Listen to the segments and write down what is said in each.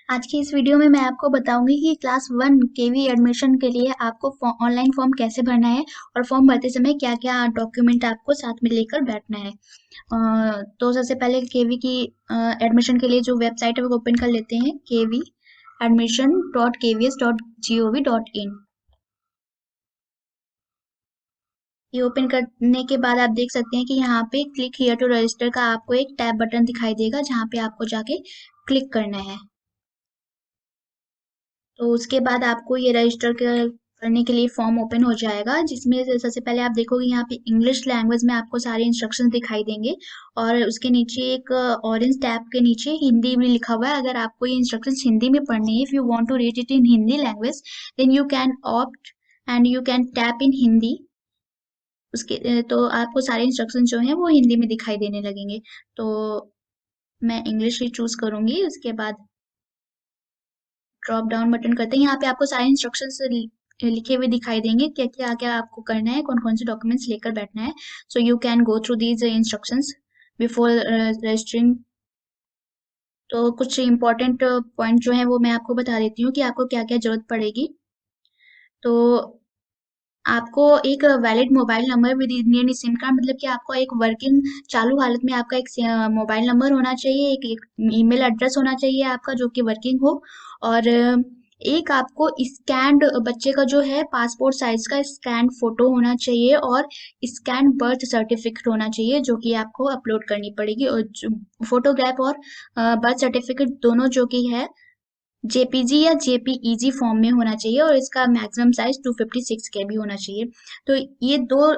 आज की इस वीडियो में मैं आपको बताऊंगी कि क्लास 1 केवी एडमिशन के लिए आपको ऑनलाइन फॉर्म कैसे भरना है और फॉर्म भरते समय क्या-क्या डॉक्यूमेंट आपको साथ में लेकर बैठना है। तो सबसे पहले केवी की एडमिशन के लिए जो वेबसाइट है वो ओपन कर लेते हैं, kv.admission.kvs.gov.in। ये ओपन करने के बाद आप देख सकते हैं कि यहाँ पे क्लिक हियर टू रजिस्टर का आपको एक टैब बटन दिखाई देगा, जहाँ पे आपको जाके क्लिक करना है। तो उसके बाद आपको ये रजिस्टर करने के लिए फॉर्म ओपन हो जाएगा, जिसमें से सबसे पहले आप देखोगे यहाँ पे इंग्लिश लैंग्वेज में आपको सारे इंस्ट्रक्शंस दिखाई देंगे और उसके नीचे एक ऑरेंज टैब के नीचे हिंदी में लिखा हुआ है। अगर आपको ये इंस्ट्रक्शंस हिंदी में पढ़नी है, if you want to read it in Hindi language, then you can opt and you can tap in Hindi. तो आपको सारे इंस्ट्रक्शन जो हैं वो हिंदी में दिखाई देने लगेंगे। तो मैं इंग्लिश ही चूज करूंगी। उसके बाद ड्रॉप डाउन बटन करते हैं, यहाँ पे आपको सारे इंस्ट्रक्शंस लिखे हुए दिखाई देंगे, क्या क्या क्या आपको करना है, कौन कौन से डॉक्यूमेंट्स लेकर बैठना है। So you can go through these instructions before registering. तो कुछ इंपॉर्टेंट पॉइंट जो है वो मैं आपको बता देती हूँ कि आपको क्या क्या जरूरत पड़ेगी। तो आपको एक valid mobile number with Indian SIM card, मतलब कि आपको एक वर्किंग चालू हालत में आपका एक मोबाइल नंबर होना चाहिए, एक ईमेल एड्रेस होना चाहिए आपका जो कि वर्किंग हो, और एक आपको स्कैन्ड बच्चे का जो है पासपोर्ट साइज का स्कैन फोटो होना चाहिए और स्कैन बर्थ सर्टिफिकेट होना चाहिए, जो कि आपको अपलोड करनी पड़ेगी। और फोटोग्राफ और बर्थ सर्टिफिकेट दोनों जो कि है जेपीजी या जेपीईजी फॉर्म में होना चाहिए और इसका मैक्सिमम साइज 256 केबी होना चाहिए। तो ये दो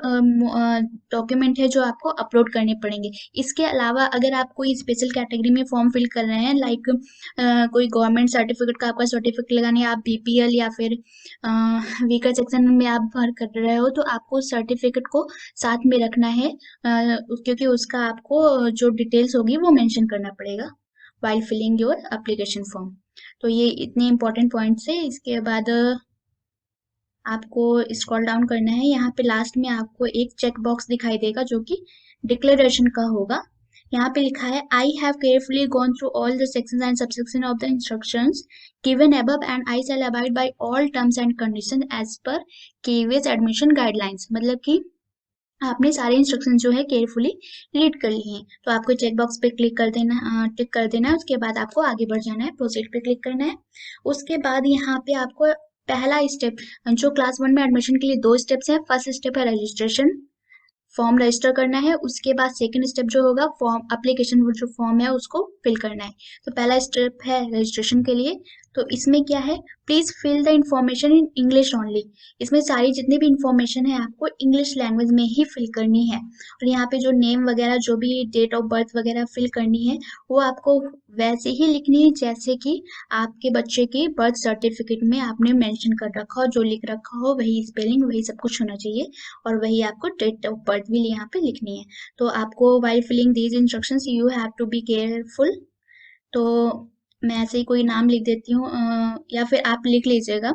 डॉक्यूमेंट है जो आपको अपलोड करने पड़ेंगे। इसके अलावा अगर आप कोई स्पेशल कैटेगरी में फॉर्म फिल कर रहे हैं, लाइक कोई गवर्नमेंट सर्टिफिकेट का आपका सर्टिफिकेट लगाने, आप बीपीएल या फिर वीकर सेक्शन में आप भर कर रहे हो, तो आपको सर्टिफिकेट को साथ में रखना है, क्योंकि उसका आपको जो डिटेल्स होगी वो मेंशन करना पड़ेगा while filling your application form। तो ये इतने इंपॉर्टेंट पॉइंट्स है। इसके बाद आपको स्क्रॉल डाउन करना है, यहाँ पे लास्ट में आपको एक चेक बॉक्स दिखाई देगा जो कि डिक्लेरेशन का होगा। यहाँ पे लिखा है, I have carefully gone through all the sections and subsection of the instructions given above and I shall abide by all terms and condition as per KVS admission guidelines. मतलब कि आपने सारे इंस्ट्रक्शन जो है केयरफुली रीड कर लिए हैं। तो आपको चेक बॉक्स पे क्लिक कर देना, टिक कर देना है। उसके बाद आपको आगे बढ़ जाना है, प्रोसीड पे क्लिक करना है। उसके बाद यहाँ पे आपको पहला स्टेप, जो क्लास 1 में एडमिशन के लिए 2 स्टेप्स हैं। फर्स्ट स्टेप है रजिस्ट्रेशन, फॉर्म रजिस्टर करना है। उसके बाद सेकंड स्टेप जो होगा फॉर्म एप्लीकेशन, वो जो फॉर्म है उसको फिल करना है। तो पहला स्टेप है रजिस्ट्रेशन के लिए। तो इसमें क्या है, please fill the information in English only. इसमें सारी जितनी भी इंफॉर्मेशन है आपको इंग्लिश लैंग्वेज में ही फिल करनी है। और यहाँ पे जो नेम वगैरह, जो भी डेट ऑफ बर्थ वगैरह फिल करनी है, वो आपको वैसे ही लिखनी है जैसे कि आपके बच्चे के बर्थ सर्टिफिकेट में आपने मेंशन कर रखा हो, जो लिख रखा हो वही स्पेलिंग वही सब कुछ होना चाहिए, और वही आपको डेट ऑफ बर्थ भी यहाँ पे लिखनी है। तो आपको while filling these instructions you have to be careful. तो मैं ऐसे ही कोई नाम लिख देती हूँ, या फिर आप लिख लीजिएगा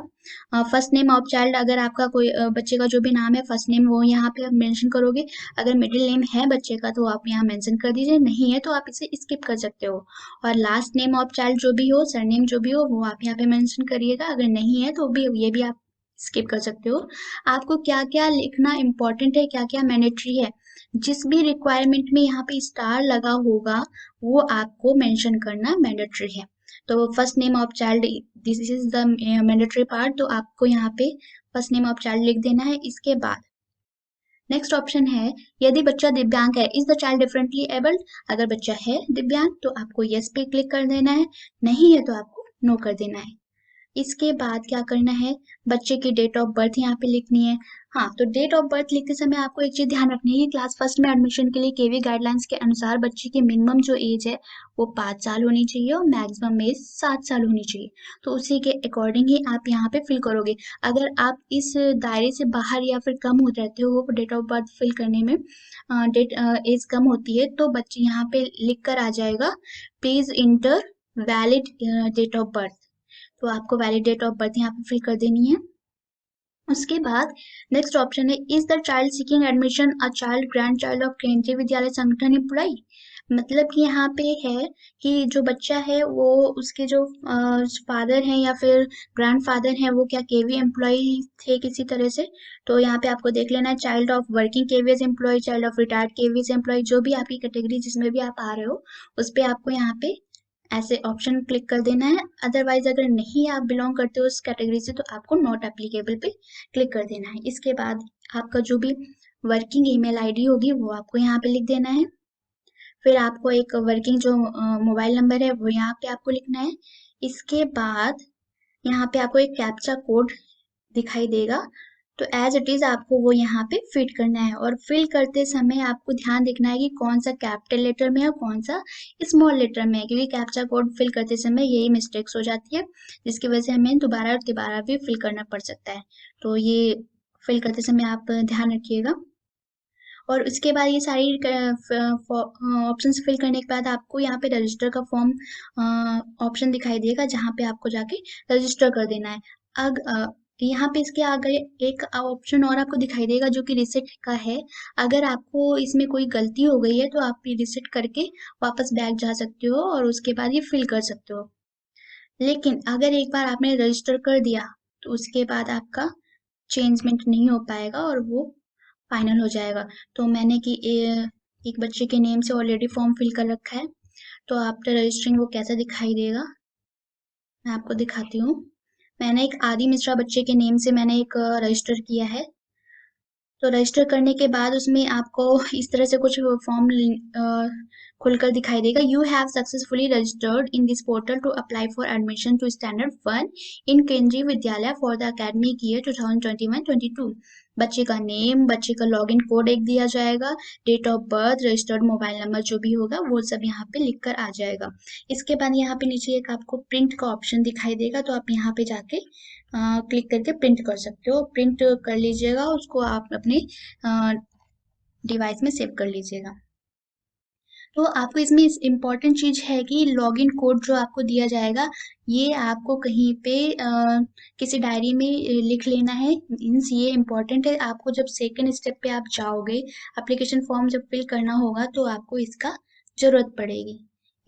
फर्स्ट नेम ऑफ चाइल्ड। अगर आपका कोई बच्चे का जो भी नाम है फर्स्ट नेम, वो यहाँ पे आप मेंशन करोगे। अगर मिडिल नेम है बच्चे का तो आप यहाँ मेंशन कर दीजिए, नहीं है तो आप इसे स्किप कर सकते हो। और लास्ट नेम ऑफ चाइल्ड जो भी हो, सरनेम जो भी हो, वो आप यहाँ पे मेंशन करिएगा। अगर नहीं है तो भी ये भी आप स्किप कर सकते हो। आपको क्या क्या लिखना इम्पोर्टेंट है, क्या क्या मैंडेटरी है, जिस भी रिक्वायरमेंट में यहाँ पे स्टार लगा होगा वो आपको मेंशन करना मैंडेटरी है। तो first name of child, this is the mandatory part, तो आपको यहाँ पे फर्स्ट नेम ऑफ चाइल्ड लिख देना है। इसके बाद नेक्स्ट ऑप्शन है, यदि बच्चा दिव्यांग है, is the child differently abled. अगर बच्चा है दिव्यांग तो आपको यस पे क्लिक कर देना है, नहीं है तो आपको नो कर देना है। इसके बाद क्या करना है, बच्चे की डेट ऑफ बर्थ यहाँ पे लिखनी है। हाँ, तो डेट ऑफ बर्थ लिखते समय आपको एक चीज ध्यान रखनी है कि क्लास फर्स्ट में एडमिशन के लिए केवी गाइडलाइंस के अनुसार बच्चे की मिनिमम जो एज है वो 5 साल होनी चाहिए और मैक्सिमम एज 7 साल होनी चाहिए। तो उसी के अकॉर्डिंग ही आप यहाँ पे फिल करोगे। अगर आप इस दायरे से बाहर या फिर कम हो जाते हो डेट ऑफ बर्थ फिल करने में, डेट एज कम होती है, तो बच्चे यहाँ पे लिख कर आ जाएगा, please enter valid date of birth. तो आपको वैलिड डेट ऑफ बर्थ यहाँ पे फिल कर देनी है। उसके बाद नेक्स्ट ऑप्शन है, is the child seeking admission a child grand child of केंद्रीय विद्यालय संगठन एम्प्लॉई। मतलब कि यहाँ पे है कि जो बच्चा है वो उसके जो फादर हैं या फिर ग्रैंडफादर हैं वो क्या केवी एम्प्लॉय थे किसी तरह से। तो यहाँ पे आपको देख लेना है child of working KVS employ, child of retired KVS employ, जो भी आपकी कैटेगरी जिसमें भी आप आ रहे हो उस पे आपको यहाँ पे ऐसे ऑप्शन क्लिक कर देना है। अदरवाइज अगर नहीं आप बिलोंग करते हो उस कैटेगरी से तो आपको नॉट एप्लीकेबल पे क्लिक कर देना है। इसके बाद आपका जो भी वर्किंग ईमेल आईडी होगी वो आपको यहाँ पे लिख देना है। फिर आपको एक वर्किंग जो मोबाइल नंबर है वो यहाँ पे आपको लिखना है। इसके बाद यहाँ पे आपको एक कैप्चा कोड दिखाई देगा, तो एज इट इज आपको वो यहाँ पे फिट करना है। और फिल करते समय आपको ध्यान देखना है कि कौन सा कैपिटल लेटर में है और कौन सा स्मॉल लेटर में है, क्योंकि कैप्चा कोड फिल करते समय यही मिस्टेक्स हो जाती है जिसकी वजह से हमें दोबारा और दोबारा भी फिल करना पड़ सकता है। तो ये फिल करते समय आप ध्यान रखिएगा। और उसके बाद ये सारी ऑप्शंस फिल करने के बाद आपको यहाँ पे रजिस्टर का फॉर्म ऑप्शन दिखाई देगा जहाँ पे आपको जाके रजिस्टर कर देना है। अग यहाँ पे इसके आगे एक ऑप्शन और आपको दिखाई देगा जो कि रिसेट का है। अगर आपको इसमें कोई गलती हो गई है तो आप ये रिसेट करके वापस बैक जा सकते हो और उसके बाद ये फिल कर सकते हो। लेकिन अगर एक बार आपने रजिस्टर कर दिया तो उसके बाद आपका चेंजमेंट नहीं हो पाएगा और वो फाइनल हो जाएगा। तो मैंने कि एक बच्चे के नेम से ऑलरेडी फॉर्म फिल कर रखा है, तो आफ्टर रजिस्टरिंग वो कैसा दिखाई देगा मैं आपको दिखाती हूँ। मैंने एक आदि मिश्रा बच्चे के नेम से मैंने एक रजिस्टर किया है। तो रजिस्टर करने के बाद उसमें आपको इस तरह से कुछ फॉर्म खुलकर दिखाई देगा। You have successfully registered in this portal to apply for admission to standard 1 इन Kendriya Vidyalaya for the academic year 2021-22। बच्चे का नेम, बच्चे का लॉगिन कोड एक दिया जाएगा, date of birth, registered mobile number जो भी होगा वो सब यहाँ पे लिख कर आ जाएगा। इसके बाद यहाँ पे नीचे एक आपको प्रिंट का ऑप्शन दिखाई देगा, तो आप यहाँ पे जाके क्लिक करके प्रिंट कर सकते हो। प्रिंट कर लीजिएगा, उसको आप अपने डिवाइस में सेव कर लीजिएगा। तो आपको इसमें इम्पॉर्टेंट चीज है कि लॉगिन कोड जो आपको दिया जाएगा ये आपको कहीं पे किसी डायरी में लिख लेना है। मीन्स ये इम्पॉर्टेंट है, आपको जब सेकंड स्टेप पे आप जाओगे एप्लीकेशन फॉर्म जब फिल करना होगा तो आपको इसका जरूरत पड़ेगी।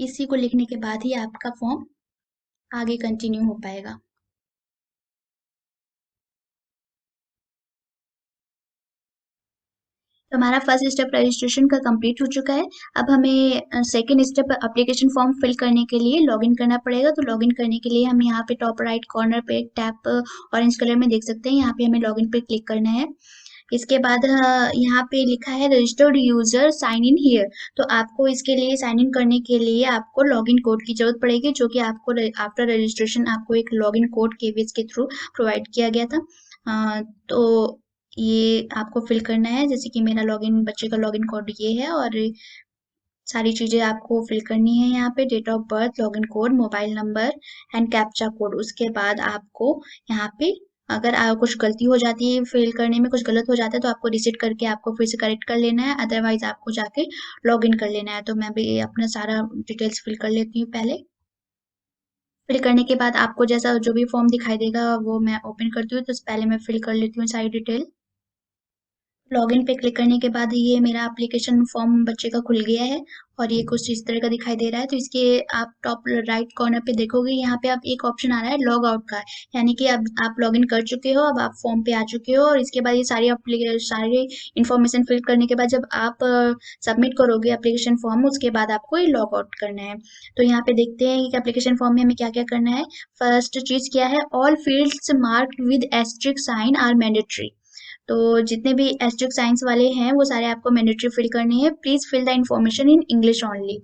इसी को लिखने के बाद ही आपका फॉर्म आगे कंटिन्यू हो पाएगा। तो हमारा फर्स्ट स्टेप रजिस्ट्रेशन का कंप्लीट हो चुका है। अब हमें second step application form fill करने के लिए लॉगिन करना पड़ेगा। तो लॉगिन करने के लिए हम यहाँ पे टॉप राइट कॉर्नर पे एक टैब ऑरेंज कलर में देख सकते हैं, यहाँ पे हमें लॉगिन पे क्लिक करना है। इसके बाद यहाँ पे लिखा है registered user sign in here. तो आपको इसके लिए साइन इन करने के लिए आपको लॉगिन कोड की जरूरत पड़ेगी, जो कि आपको आफ्टर रजिस्ट्रेशन आपको एक लॉगिन कोड केवीएस के थ्रू प्रोवाइड किया गया था। तो ये आपको फिल करना है, जैसे कि मेरा लॉगिन बच्चे का लॉगिन कोड ये है और सारी चीजें आपको फिल करनी है यहाँ पे, date of birth, login code, mobile number and captcha code. उसके बाद आपको यहाँ पे अगर कुछ गलती हो जाती है फिल करने में, कुछ गलत हो जाता है तो आपको रिसेट करके आपको फिर से करेक्ट कर लेना है, अदरवाइज आपको जाके लॉगिन कर लेना है। तो मैं भी अपना सारा डिटेल्स फिल कर लेती हूँ पहले। फिल करने के बाद आपको जैसा जो भी फॉर्म दिखाई देगा वो मैं ओपन करती हूँ, तो पहले मैं फिल कर लेती हूँ सारी डिटेल। लॉगिन पे क्लिक करने के बाद ये मेरा एप्लीकेशन फॉर्म बच्चे का खुल गया है और ये कुछ इस तरह का दिखाई दे रहा है। तो इसके आप टॉप राइट कॉर्नर पे देखोगे यहाँ पे आप एक ऑप्शन आ रहा है लॉग आउट का, यानी कि अब आप लॉगिन कर चुके हो, अब आप फॉर्म पे आ चुके हो और इसके बाद ये सारी इन्फॉर्मेशन फिल करने के बाद जब आप सबमिट करोगे एप्लीकेशन फॉर्म उसके बाद आपको ये लॉग आउट करना है। तो यहाँ पे देखते हैं कि एप्लीकेशन फॉर्म में हमें क्या क्या करना है। फर्स्ट चीज क्या है, all fields marked with asterisk sign are mandatory. तो जितने भी एस्ट्रिक साइंस वाले हैं वो सारे आपको मैंडेटरी फिल करने हैं। Please fill the information in English only.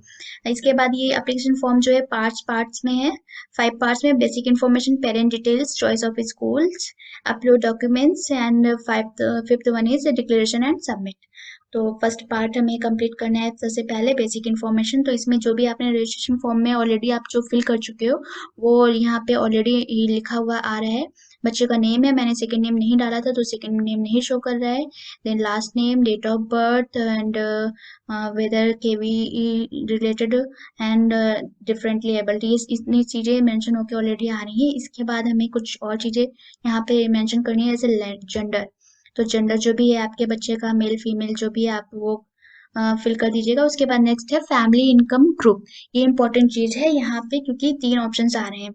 इसके बाद ये एप्लीकेशन फॉर्म जो है 5 पार्ट्स में है, 5 पार्ट्स में। Basic information, parent details, choice of schools, upload documents and fifth one is declaration and submit. तो फर्स्ट पार्ट हमें कंप्लीट करना है सबसे पहले बेसिक इन्फॉर्मेशन। तो इसमें जो भी आपने रजिस्ट्रेशन फॉर्म में ऑलरेडी आप जो फिल कर चुके हो वो यहाँ पे ऑलरेडी लिखा हुआ आ रहा है। बच्चे का नेम है, मैंने सेकंड नेम नहीं डाला था तो सेकंड नेम नहीं शो कर रहा है। Then last name, date of birth and whether KV related and differently abled, ये इतनी चीजें मेंशन होकर ऑलरेडी आ रही है। इसके बाद हमें कुछ और चीजें यहाँ पे मेंशन करनी है, जैसे जेंडर। तो जेंडर जो भी है आपके बच्चे का, मेल फीमेल जो भी है आप वो फिल कर दीजिएगा। उसके बाद नेक्स्ट है फैमिली इनकम ग्रुप। ये इंपॉर्टेंट चीज है यहाँ पे, क्योंकि 3 ऑप्शंस आ रहे हैं।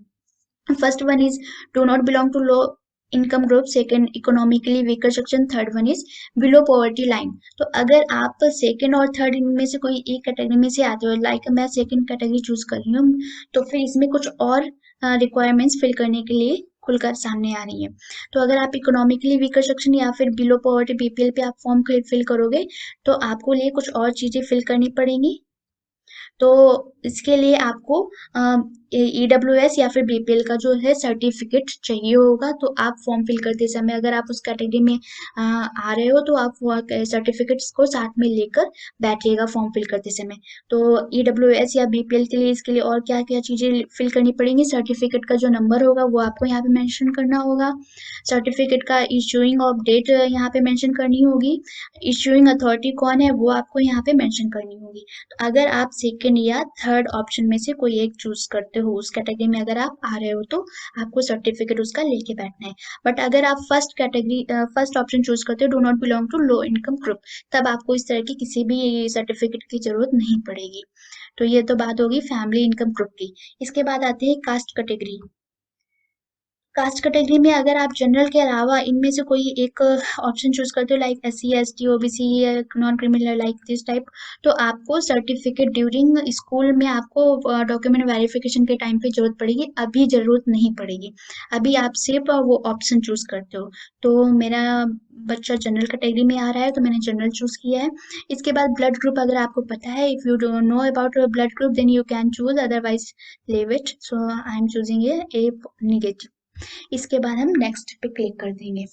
First one is do not belong to low income group, second economically weaker section, third one is below poverty line. तो अगर आप सेकंड और थर्ड इनमें से कोई एक कैटेगरी में से आते हो, लाइक मैं सेकंड कैटेगरी चूज कर रही हूँ, तो फिर इसमें कुछ और रिक्वायरमेंट्स फिल करने के लिए खुलकर सामने आ रही है। तो अगर आप इकोनॉमिकली वीकर सेक्शन या फिर बिलो पॉवर्टी बीपीएल पे आप फॉर्म फिल करोगे, तो आपको लिए कुछ और चीजें फिल करनी पड़ेंगी। तो इसके लिए आपको ईडब्ल्यूएस या फिर बीपीएल का जो है सर्टिफिकेट चाहिए होगा। तो आप फॉर्म फिल करते समय अगर आप उस कैटेगरी में आ रहे हो, तो आप वो सर्टिफिकेट्स को साथ में लेकर बैठिएगा फॉर्म फिल करते समय। तो ईडब्ल्यूएस या बीपीएल के लिए इसके लिए और क्या क्या चीजें फिल करनी पड़ेंगी, सर्टिफिकेट का जो नंबर होगा वो आपको यहाँ पे मेंशन करना होगा। सर्टिफिकेट का इशूइंग ऑफ डेट यहाँ पे मेंशन करनी होगी। इशूइंग अथॉरिटी कौन है वो आपको यहाँ पे मेंशन करनी होगी। तो अगर आप सेकंड या थर्ड ऑप्शन में से कोई एक चूज करते हो, उस कैटेगरी में अगर आप आ रहे हो, तो आपको सर्टिफिकेट उसका लेके बैठना है। बट अगर आप फर्स्ट ऑप्शन चूज करते हो, do not belong to low income group, तब आपको इस तरह की किसी भी सर्टिफिकेट की जरूरत नहीं पड़ेगी। तो ये तो बात होगी फैमिली इनकम ग्रुप की। इसके बाद आते हैं कास्ट कैटेगरी। कास्ट कैटेगरी में अगर आप जनरल के अलावा इनमें से कोई एक ऑप्शन चूज करते हो, like S C S T OBC या non criminal like this type, तो आपको सर्टिफिकेट ड्यूरिंग स्कूल में आपको डॉक्यूमेंट वेरिफिकेशन के टाइम पे जरूरत पड़ेगी। अभी जरूरत नहीं पड़ेगी, अभी आप सिर्फ वो ऑप्शन चूज करते हो। तो मेरा बच्चा जनरल कैटेगरी में आ रहा है, तो मैंने जनरल चूज किया है। इसके बाद ब्लड ग्रुप अगर आपको पता है, if you don't know about blood group then you can choose, otherwise leave it. So I am choosing A negative. इसके बाद हम नेक्स्ट पे क्लिक कर देंगे।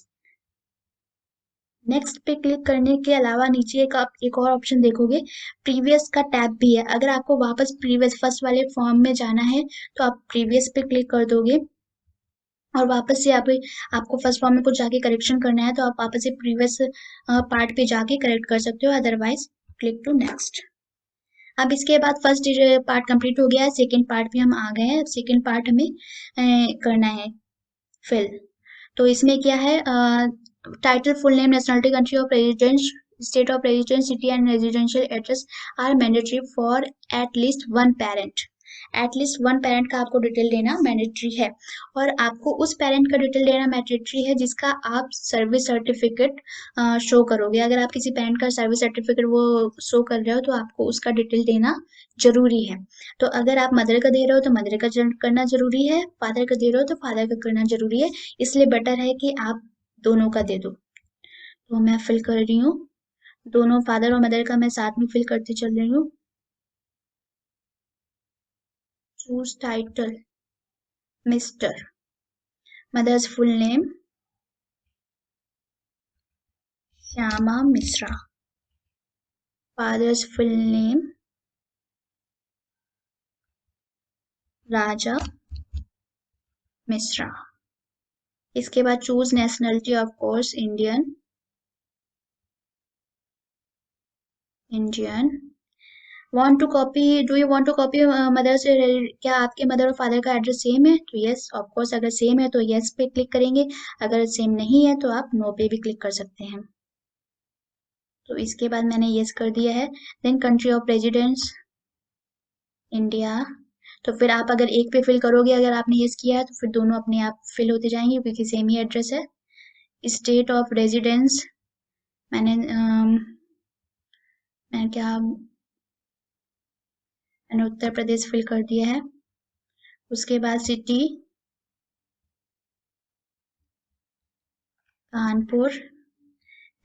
नेक्स्ट पे क्लिक करने के अलावा नीचे आप एक और ऑप्शन देखोगे, प्रीवियस का टैब भी है। अगर आपको वापस प्रीवियस फर्स्ट वाले फॉर्म में जाना है, तो आप प्रीवियस पे क्लिक कर दोगे, और वापस से आपको फर्स्ट फॉर्म में कुछ जाके करेक्शन करना है, तो आप वापस से प्रीवियस पार्ट पे जाके करेक्ट कर सकते हो, अदरवाइज क्लिक टू नेक्स्ट। अब इसके बाद फर्स्ट पार्ट कंप्लीट हो गया है, सेकेंड पार्ट पे हम आ गए हैं। सेकेंड पार्ट हमें करना है फिल। तो इसमें क्या है, title, full name, nationality, country of residence, state of residence, city and residential address are mandatory for at least one parent. At least one parent का आपको डिटेल देना मैंडेटरी है, और आपको उस पेरेंट का डिटेल देना मैंडेटरी है जिसका आप सर्विस सर्टिफिकेट शो करोगे। अगर आप किसी पेरेंट का सर्विस सर्टिफिकेट वो शो कर रहे हो, तो आपको उसका डिटेल देना जरूरी है। तो अगर आप मदर का दे रहे हो, तो मदर का करना जरूरी है, फादर का दे रहे हो तो फादर का करना जरूरी है। इसलिए बेटर है कि आप दोनों का दे दो। तो मैं फिल कर रही हूँ, दोनों फादर और मदर का मैं साथ में फिल करती चल रही हूँ। Choose title, mister, mother's full name Shyama Mishra, father's full name Raja Mishra. इसके बाद choose nationality, of course Indian, want to copy, do you want to copy mother से, क्या आपके मदर और फादर का एड्रेस सेम है? तो यस ऑफ कोर्स, अगर सेम है तो यस पे क्लिक करेंगे, अगर सेम नहीं है तो आप नो पे भी क्लिक कर सकते हैं। तो इसके बाद मैंने यस कर दिया है। Then country of residence India. तो फिर आप अगर एक पे फिल करोगे, अगर आपने यस किया है, तो फिर दोनों अपने आप फिल होते जाएंगे क्योंकि सेम ही एड्रेस है। स्टेट ऑफ रेजिडेंस मैंने मैं क्या मैंने उत्तर प्रदेश फिल कर दिया है। उसके बाद city Kanpur,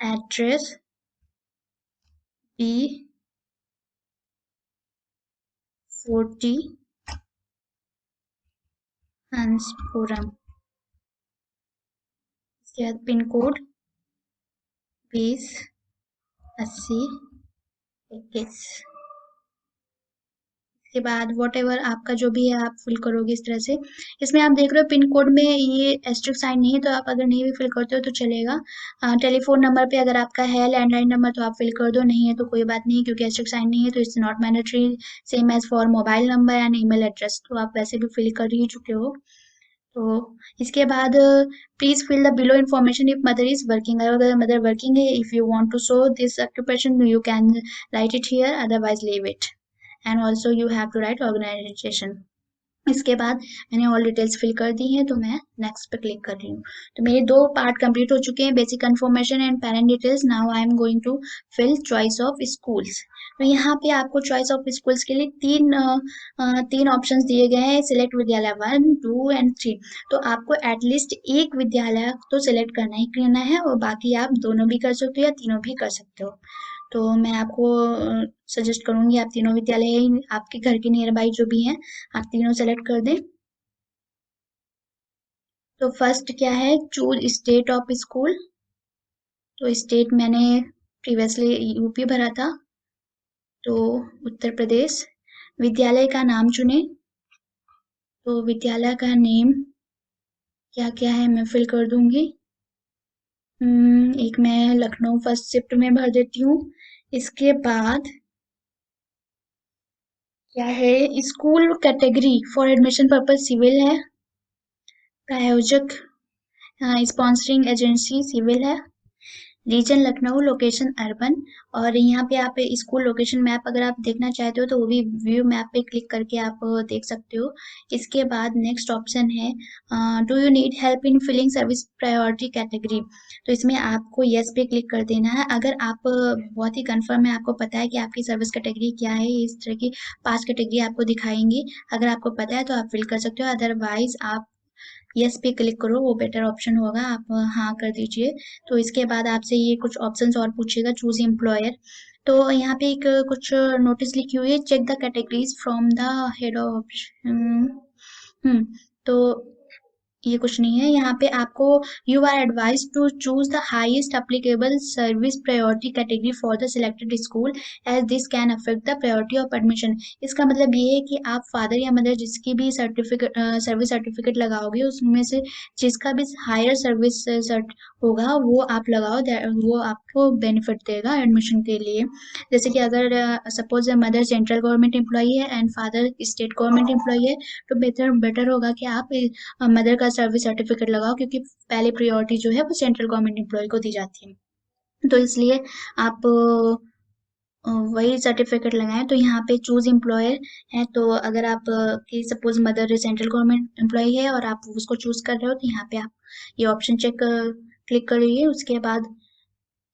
address B40 Hanspuram. इसके बाद पिन कोड 208021। के बाद वॉट एवर आपका जो भी है आप फिल करोगे इस तरह से। इसमें आप देख रहे हो पिन कोड में ये एस्ट्रिक साइन नहीं है, तो आप अगर नहीं भी फिल करते हो तो चलेगा। टेलीफोन नंबर पे अगर आपका है लैंडलाइन नंबर तो आप फिल कर दो, नहीं है तो कोई बात नहीं, क्योंकि एस्ट्रिक साइन नहीं है तो it's not mandatory. Same as for mobile number and email address, तो आप वैसे भी फिल कर ही चुके हो। तो इसके बाद please fill the below information if mother is working, अगर मदर वर्किंग है, if you want to show this occupation you can write it here, otherwise leave it, and also you have to write organisation. इसके बाद मैंने all details fill कर दी हैं, तो मैं next पे क्लिक कर रही हूँ। तो मेरे दो पार्ट कंप्लीट हो चुके हैं, basic information and parent details. Now I am going to fill choice of schools. तो यहाँ पे आपको चॉइस ऑफ स्कूल्स के लिए तीन ऑप्शंस दिए गए हैं, सिलेक्ट विद्यालय 1, 2 एंड 3। तो आपको एटलीस्ट एक विद्यालय तो सिलेक्ट करना ही करना है, और बाकी आप दोनों भी कर सकते हो या तीनों भी कर सकते हो। तो मैं आपको सजेस्ट करूंगी आप तीनों विद्यालय आपके घर के नियर बाई जो भी हैं आप तीनों सेलेक्ट कर दें। तो फर्स्ट क्या है, चूज स्टेट ऑफ स्कूल। तो स्टेट मैंने प्रीवियसली यूपी भरा था, तो उत्तर प्रदेश। विद्यालय का नाम चुने, तो विद्यालय का नेम क्या क्या है मैं फिल कर दूंगी। एक मैं लखनऊ फर्स्ट शिफ्ट में भर देती हूँ। इसके बाद क्या है, school category for admission purpose civil है, प्रायोजक स्पॉन्सरिंग एजेंसी सिविल है, रीजन लखनऊ, लोकेशन अर्बन। और यहाँ पे आप स्कूल लोकेशन मैप अगर आप देखना चाहते हो तो वो भी व्यू मैप पे क्लिक करके आप देख सकते हो। इसके बाद नेक्स्ट ऑप्शन है do you need help in filling service priority category. तो इसमें आपको यस पे क्लिक कर देना है। अगर आप बहुत ही कंफर्म है, आपको पता है कि आपकी सर्विस कैटेगरी क्या है, इस तरह की 5 कैटेगरी आपको दिखाएंगी, अगर आपको पता है तो आप फिल कर सकते हो, अदरवाइज आप यस पे क्लिक करो, वो बेटर ऑप्शन होगा, आप हाँ कर दीजिए। तो इसके बाद आपसे ये कुछ ऑप्शंस और पूछेगा, चूज एम्प्लॉयर। तो यहाँ पे एक कुछ नोटिस लिखी हुई है, check the categories from the head of. तो ये कुछ नहीं है यहाँ पे आपको, you are advise to choose the highest applicable service priority category for the selected school as this can affect the priority of admission. इसका मतलब ये है कि आप फादर या मदर जिसकी भी सर्टिफिकेट सर्विस सर्टिफिकेट लगाओगे उसमें से जिसका भी हायर सर्विस सर्ट होगा वो आप लगाओ, वो आपको बेनिफिट देगा एडमिशन के लिए। जैसे कि अगर suppose mother central government employee है and father state government employee है, तो बेटर बेटर होगा कि आप मदर का सर्विस सर्टिफिकेट लगाओ, क्योंकि पहले प्रायोरिटी जो है वो सेंट्रल गवर्नमेंट एम्प्लॉय को दी जाती है। तो इसलिए आप वही सर्टिफिकेट लगाएं। तो यहाँ पे चूज एम्प्लॉयर है, तो अगर आप की suppose mother central government employ है और आप उसको चूज कर रहे हो, तो यहाँ पे आप ये ऑप्शन चेक क्लिक करिए। उसके बाद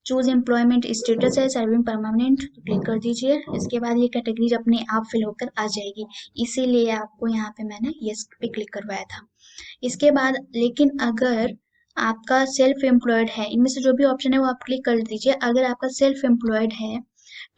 चूज एम्प्लॉयमेंट स्टेटस है सर्विंग परमानेंट, तो क्लिक कर दीजिए। इसके बाद ये कैटेगरी अपने आप फिल होकर आ जाएगी, इसीलिए आपको यहाँ पे मैंने यस पे क्लिक करवाया था। इसके बाद लेकिन अगर आपका सेल्फ एम्प्लॉयड है, इनमें से जो भी ऑप्शन है वो आप क्लिक कर दीजिए। अगर आपका सेल्फ एम्प्लॉयड है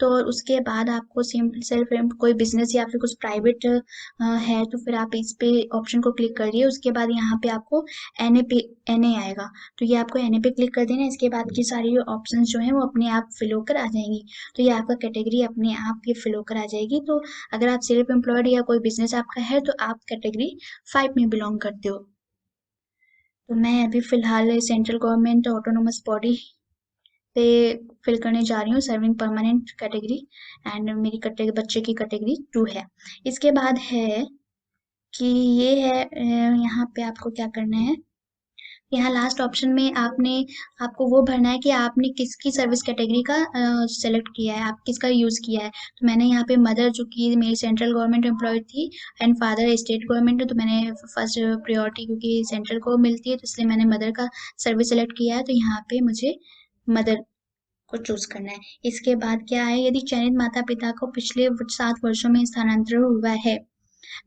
तो उसके बाद आपको सेल्फ कोई बिजनेस या फिर कुछ प्राइवेट है, तो फिर आप इस पे ऑप्शन को क्लिक करिए। उसके बाद यहाँ पे आपको एनए पे एनए आएगा, तो ये आपको एनए पे क्लिक कर देना है। इसके बाद की सारी ऑप्शंस जो है वो अपने आप फिल होकर आ जाएंगी, तो ये आपका कैटेगरी अपने आप ये फिल होकर आ जाएगी। तो अगर आप सेल्फ एम्प्लॉयड या कोई बिजनेस आपका है तो आप कैटेगरी 5 में बिलोंग करते हो। तो मैं अभी फिलहाल सेंट्रल गवर्नमेंट ऑटोनोमस बॉडी पे फिल करने जा रही हूँ सर्विंग परमानेंट कैटेगरी, एंड मेरी कैटेगरी बच्चे की कैटेगरी 2 है। इसके बाद है कि ये है यहाँ पे आपको क्या करना है, यहाँ लास्ट ऑप्शन में आपने आपको वो भरना है कि आपने किसकी सर्विस कैटेगरी का सेलेक्ट किया है, आप किसका यूज किया है। तो मैंने यहाँ पे मदर जो कि मेरी सेंट्रल गवर्नमेंट एम्प्लॉय थी एंड फादर स्टेट गवर्नमेंट है, तो मैंने फर्स्ट प्रायोरिटी क्योंकि सेंट्रल को मिलती है तो इसलिए मैंने मदर का सर्विस सेलेक्ट किया है। तो यहाँ पे मुझे मदर को चूज करना है। इसके बाद क्या है, यदि चयनित माता पिता को पिछले 7 वर्षों में स्थानांतरण हुआ है,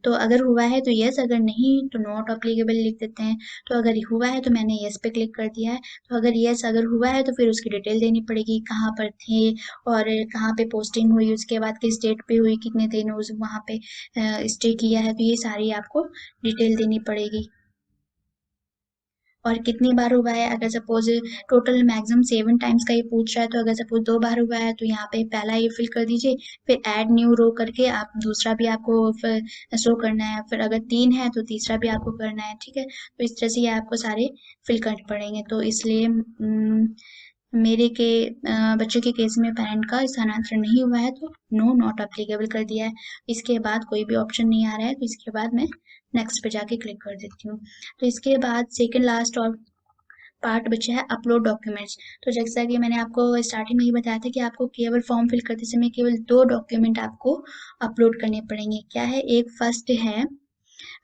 तो अगर हुआ है तो यस, अगर नहीं तो नॉट अप्लीकेबल लिख देते हैं। तो अगर हुआ है तो मैंने यस पे क्लिक कर दिया है। तो अगर यस अगर हुआ है तो फिर उसकी डिटेल देनी पड़ेगी, कहाँ पर थे और कहाँ पे पोस्टिंग हुई, उसके बाद किस डेट पे हुई, कितने दिन उस वहाँ पे स्टे किया है, तो ये सारी आपको डिटेल देनी पड़ेगी। और कितनी बार हुआ है, अगर सपोज टोटल मैक्सिमम 7 टाइम्स का ये पूछ रहा है, तो अगर सपोज 2 बार हुआ है तो यहाँ पे पहला ये फिल कर दीजिए, फिर ऐड न्यू रो करके आप दूसरा भी आपको फिर शो करना है, फिर अगर 3 है तो तीसरा भी आपको करना है, ठीक है। तो इस तरह से ये आपको सारे फिल करने पड़ेंगे। तो इसलिए मेरे के बच्चे के केस में पेरेंट का स्थानांतरण नहीं हुआ है तो नो नॉट अप्लीकेबल कर दिया है। इसके बाद कोई भी ऑप्शन नहीं आ रहा है तो इसके बाद मैं नेक्स्ट पे जाके क्लिक कर देती हूँ। तो इसके बाद सेकंड लास्ट और पार्ट बचा है अपलोड डॉक्यूमेंट्स। तो जैसा कि मैंने आपको स्टार्टिंग में ही बताया था कि आपको केवल फॉर्म फिल करते समय केवल 2 डॉक्यूमेंट आपको अपलोड करने पड़ेंगे। क्या है, एक फर्स्ट है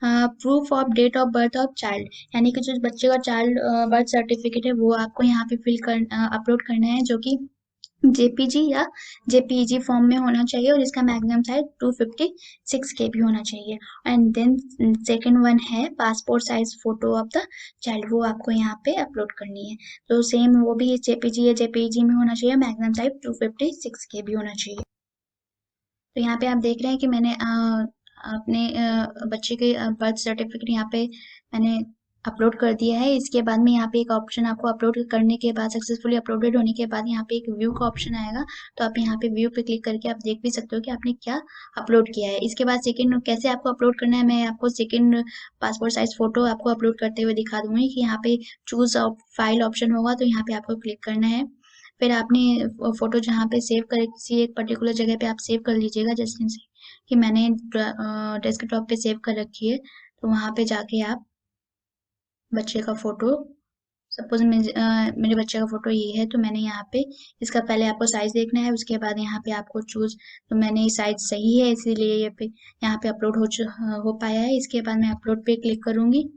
proof of date of birth of child, यानी कि जो बच्चे का चाइल्ड बर्थ सर्टिफिकेट है वो आपको यहाँ पे अपलोड करना है, जो कि जेपीजी या जेपीईजी फॉर्म में होना चाहिए और इसका मैक्सिमम साइज 256 केबी होना चाहिए। एंड देन सेकंड वन है passport size photo of the child, वो आपको यहाँ पे अपलोड करनी है। तो सेम वो भी जेपीजी या जेपीईजी में होना चाहिए, मैक्सिमम साइज 256 केबी होना चाहिए। तो यहाँ पे आप देख रहे हैं कि मैंने अपने बच्चे के बर्थ सर्टिफिकेट यहाँ पे मैंने अपलोड कर दिया है। इसके बाद में यहाँ पे एक ऑप्शन आपको अपलोड करने के बाद सक्सेसफुली अपलोडेड होने के बाद यहाँ पे एक व्यू का ऑप्शन आएगा। तो आप यहाँ पे व्यू पे क्लिक करके आप देख भी सकते हो कि आपने क्या अपलोड किया है। इसके बाद सेकंड कैसे आपको अपलोड करना है, मैं आपको सेकंड पासपोर्ट साइज फोटो आपको अपलोड करते हुए दिखा दूंगी कि यहाँ पे चूज फाइल ऑप्शन होगा, तो यहाँ पे आपको क्लिक करना है। फिर आपने फोटो जहाँ पे सेव करे किसी एक पर्टिकुलर जगह पे आप सेव कर लीजिएगा, जैसे कि मैंने डेस्कटॉप पे सेव कर रखी है। तो वहाँ पे जाके आप बच्चे का फोटो, सपोज मेरे बच्चे का फोटो ये है, तो मैंने यहाँ पे इसका पहले आपको साइज देखना है, उसके बाद यहाँ पे आपको चूज, तो मैंने साइज सही है इसीलिए ये पे यहाँ पे अपलोड हो पाया है। इसके बाद मैं अपलोड पे क्लिक करूंगी।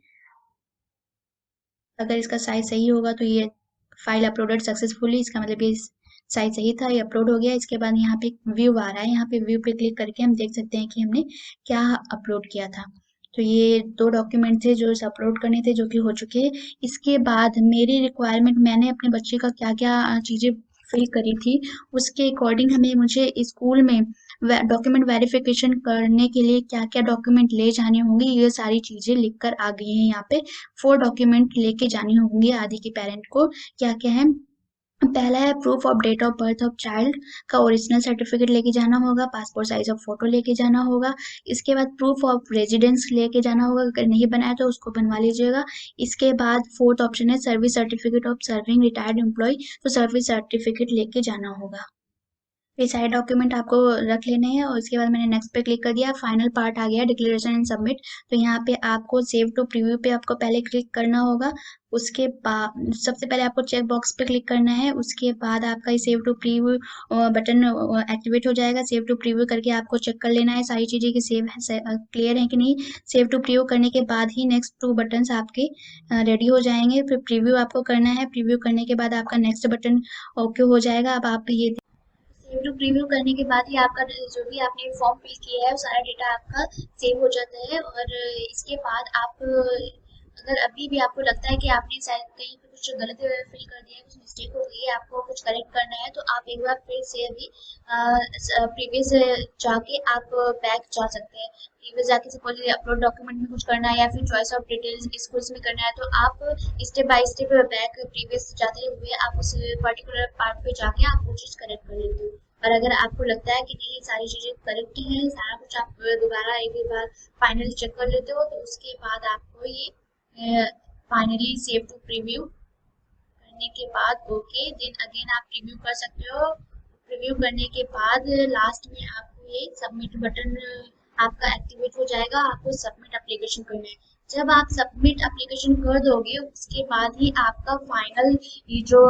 अगर इसका साइज सही होगा तो ये फाइल अपलोडेड सक्सेसफुली, इसका मतलब ये साइज सही था, ये अपलोड हो गया। इसके बाद यहाँ पे व्यू आ रहा है, यहाँ पे व्यू पे क्लिक करके हम देख सकते हैं कि हमने क्या अपलोड किया था। तो ये 2 डॉक्यूमेंट थे जो अपलोड करने थे, जो कि हो चुके हैं। इसके बाद मेरी रिक्वायरमेंट, मैंने अपने बच्चे का क्या क्या चीज़ें फिल करी थी उसके अकॉर्डिंग हमें मुझे स्कूल में डॉक्यूमेंट वेरिफिकेशन करने के लिए क्या क्या डॉक्यूमेंट ले जाने होंगे, ये सारी चीज़ें लिख कर आ गई हैं यहाँ पे। 4 डॉक्यूमेंट लेके जाने होंगे आदि के पेरेंट को। क्या क्या है, पहला है proof of date of birth of child का ओरिजिनल सर्टिफिकेट लेके जाना होगा, पासपोर्ट साइज ऑफ फोटो लेके जाना होगा। इसके बाद प्रूफ ऑफ रेजिडेंस लेके जाना होगा, अगर नहीं बनाया तो उसको बनवा लीजिएगा। इसके बाद फोर्थ ऑप्शन है service certificate of serving retired employ, तो सर्विस सर्टिफिकेट लेके जाना होगा। ये सारे डॉक्यूमेंट आपको रख लेने हैं और उसके बाद मैंने नेक्स्ट पे क्लिक कर दिया। फाइनल पार्ट आ गया डिक्लेरेशन एंड सबमिट। तो यहाँ पे आपको सेव टू प्रीव्यू पे आपको पहले क्लिक करना होगा। उसके बाद सबसे पहले आपको चेक बॉक्स पे क्लिक करना है, उसके बाद आपका ये save to preview button activate हो जाएगा। सेव टू प्रीव्यू करके आपको चेक कर लेना है सारी चीज़ें कि सेव है, क्लियर है कि नहीं। सेव टू प्रीव्यू करने के बाद ही नेक्स्ट 2 बटन आपके रेडी हो जाएंगे। फिर प्रीव्यू आपको करना है, प्रीव्यू करने के बाद आपका नेक्स्ट बटन ओके हो जाएगा। अब आप ये सेव टू प्रीव्यू करने के बाद ही आपका जो भी आपने फॉर्म फिल किया है वो सारा डेटा आपका सेव हो जाता है। और इसके बाद आप अगर अभी भी आपको लगता है कि आपने शायद कहीं पे कुछ गलत फिल कर दिया है, कुछ मिस्टेक हो गई है, आपको कुछ करेक्ट करना है, तो आप एक बार फिर से अभी प्रीवियस जाके आप बैक जा सकते हैं। प्रीवियस जाके सपोज अपलोड डॉक्यूमेंट में कुछ करना है या फिर चॉइस ऑफ डिटेल्स स्कूल्स में करना है, तो आप step by step back previous जाते हुए आप उस पर्टिकुलर पार्ट पे जाके आप वो चीज़ करेक्ट कर लेते हो। और अगर आपको लगता है कि नहीं सारी चीज़ें करेक्ट ही हैं, सारा कुछ आप दोबारा एक बार फाइनली चेक कर लेते हो, तो उसके बाद आपको ये फाइनली सेव टू प्रीव्यू करने के बाद ओके देन अगेन आप प्रीव्यू कर सकते हो। प्रीव्यू करने के बाद लास्ट में आपको ये सबमिट बटन आपका एक्टिवेट हो जाएगा, आपको सबमिट एप्लीकेशन करना है। जब आप सबमिट एप्लीकेशन कर दोगे उसके बाद ही आपका फाइनल ये जो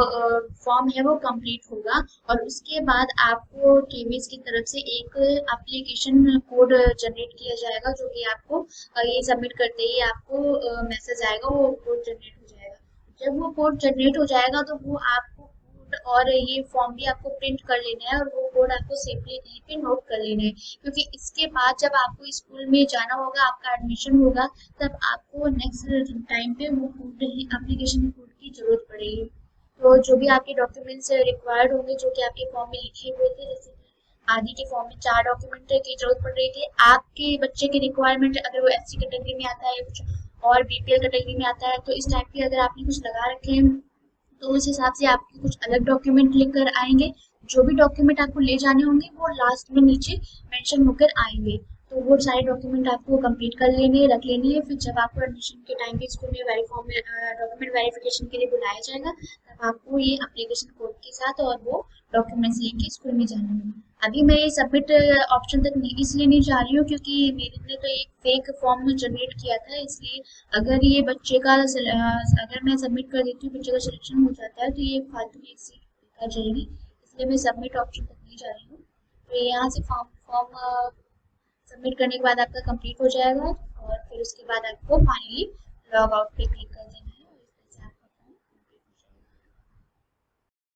फॉर्म है वो कंप्लीट होगा। और उसके बाद आपको केवीएस की तरफ से एक एप्लीकेशन कोड जनरेट किया जाएगा, जो कि आपको ये सबमिट करते ही आपको मैसेज आएगा, वो कोड जनरेट हो जाएगा। जब वो कोड जनरेट हो जाएगा तो वो आपको कोड और ये फॉर्म भी आपको प्रिंट कर लेना है और वो कोड आपको सेफली कहीं पे नोट कर लेना है, क्योंकि इसके बाद जब आपको स्कूल में जाना होगा, आपका एडमिशन होगा, तब आपको नेक्स्ट टाइम पे वो कोड ही एप्लीकेशन कोड की जरूरत पड़ेगी। तो जो भी आपके डॉक्यूमेंट्स रिक्वायर्ड होंगे जो कि आपके फॉर्म में लिखे हुए थे, जैसे आदि के फॉर्म में 4 डॉक्यूमेंट की जरूरत पड़ रही थी, आपके बच्चे की रिक्वायरमेंट अगर वो एससी कैटेगरी में आता है या कुछ और बीपीएल कैटेगरी में आता है, तो इस टाइप के अगर आपने कुछ लगा रखे हैं तो उस हिसाब से आपके कुछ अलग डॉक्यूमेंट लेकर आएंगे। जो भी डॉक्यूमेंट आपको ले जाने होंगे वो लास्ट में नीचे मेंशन होकर आएंगे। तो वो सारे डॉक्यूमेंट आपको कंप्लीट कर लेने रख लेनी है। फिर जब आपको एडमिशन के टाइम पे स्कूल में वेरीफॉर्म में डॉक्यूमेंट वेरिफिकेशन के लिए बुलाया जाएगा, तब आपको ये एप्लीकेशन कोड के साथ और वो डॉक्यूमेंट्स लेके स्कूल में जाना होगा। अभी मैं ये सबमिट ऑप्शन तक नहीं इसलिए नहीं जा रही हूँ क्योंकि मेरे ने तो एक फेक फॉर्म जनरेट किया था, इसलिए अगर ये बच्चे का अगर मैं सबमिट कर देती हूँ, बच्चे का सिलेक्शन हो जाता है, तो ये फालतू की एक सीट बेकार जाएगी। इसलिए मैं सबमिट ऑप्शन तक नहीं जा रही हूँ। तो यहाँ से फॉर्म फॉर्म सबमिट करने के बाद आपका कंप्लीट हो जाएगा और फिर उसके बाद आपको फाइनली लॉग आउट पे क्लिक